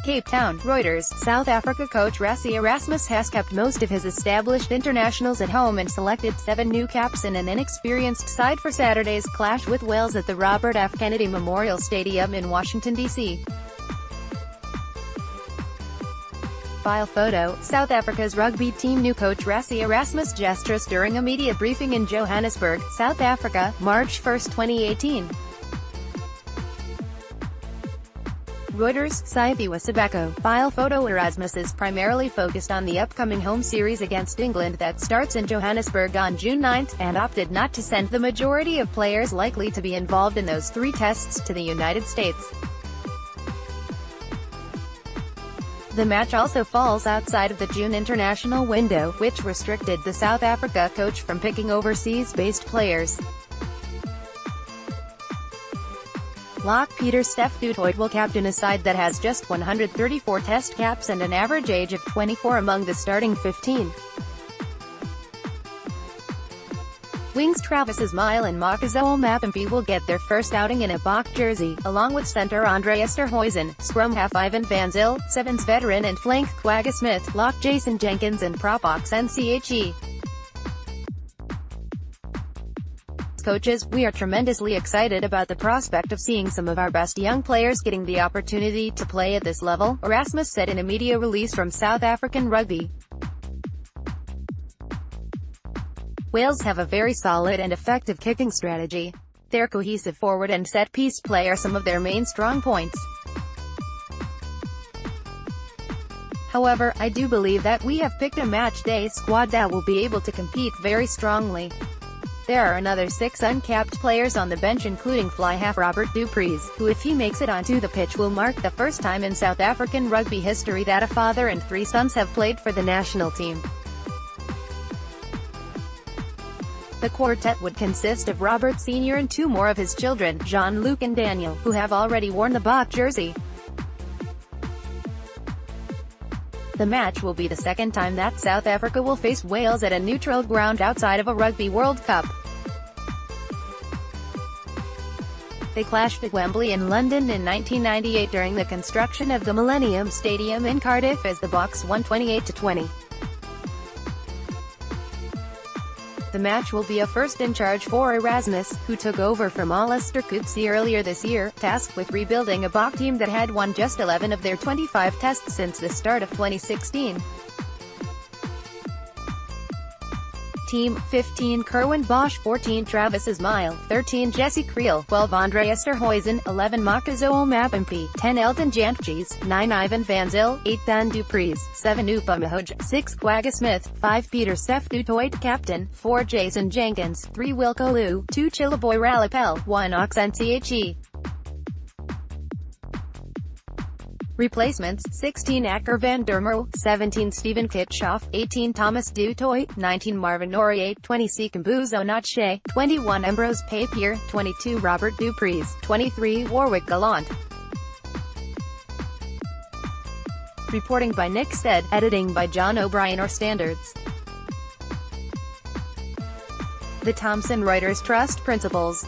Cape Town. Reuters, South Africa coach Rassie Erasmus has kept most of his established internationals at home and selected 7 new caps in an inexperienced side for Saturday's clash with Wales at the Robert F. Kennedy Memorial Stadium in Washington, D.C. File photo, South Africa's rugby team new coach Rassie Erasmus gestures during a media briefing in Johannesburg, South Africa, March 1, 2018. Reuters, Siphiwe Sibeko. File PhotoErasmus is primarily focused on the upcoming home series against England that starts in Johannesburg on June 9, and opted not to send the majority of players likely to be involved in those 3 tests to the United States. The match also falls outside of the June international window, which restricted the South Africa coach from picking overseas-based players. Lock Peter Steph du Toit will captain a side that has just 134 test caps and an average age of 24 among the starting 15. Wings Travis Ismail and Makazo Mapimpi will get their first outing in a Boks jersey, along with centre Andre Esterhuizen, scrum half Ivan van Zyl, Sevens veteran and flank Quagga Smith, lock Jason Jenkins and prop Boks Nche. Coaches, we are tremendously excited about the prospect of seeing some of our best young players getting the opportunity to play at this level, Erasmus said in a media release from South African Rugby. Wales have a very solid and effective kicking strategy. Their cohesive forward and set-piece play are some of their main strong points. However, I do believe that we have picked a match-day squad that will be able to compete very strongly. There are another 6 uncapped players on the bench, including fly half Robert du Preez, who if he makes it onto the pitch will mark the first time in South African rugby history that a father and 3 sons have played for the national team. The quartet would consist of Robert Sr. and 2 more of his children, Jean-Luc and Daniel, who have already worn the Boks jersey. The match will be the second time that South Africa will face Wales at a neutral ground outside of a Rugby World Cup. They clashed at Wembley in London in 1998 during the construction of the Millennium Stadium in Cardiff as the Boks won 28-20. The match will be a first in charge for Erasmus, who took over from Alistair Coetzee earlier this year, tasked with rebuilding a Boks team that had won just 11 of their 25 tests since the start of 2016. Team: 15 Kerwin Bosch, 14 Travis Ismail, 13 Jesse Creel, 12 Andre Esterhuizen, 11 Makazo Mapimpi, 10 Elton Jantjies, 9 Ivan van Zyl, 8 Dan du Preez, 7 Upa Mahoj, 6 Quagga Smith, 5 Peter Steph du Toit captain, 4 Jason Jenkins, 3 Wilco Louw, 2 Chilaboy Ralapel, 1 Ox Nche. Replacements: 16 Akker van der Merwe, 17 Steven Kitshoff, 18 Thomas du Toit, 19 Marvin Aurier, 20 Sikambuzo Nche, 21 Ambrose Papier, 22 Robert du Preez, 23 Warwick Gallant. Reporting by Nick Stead, editing by John O'Brien or Standards. The Thomson Reuters Trust Principles.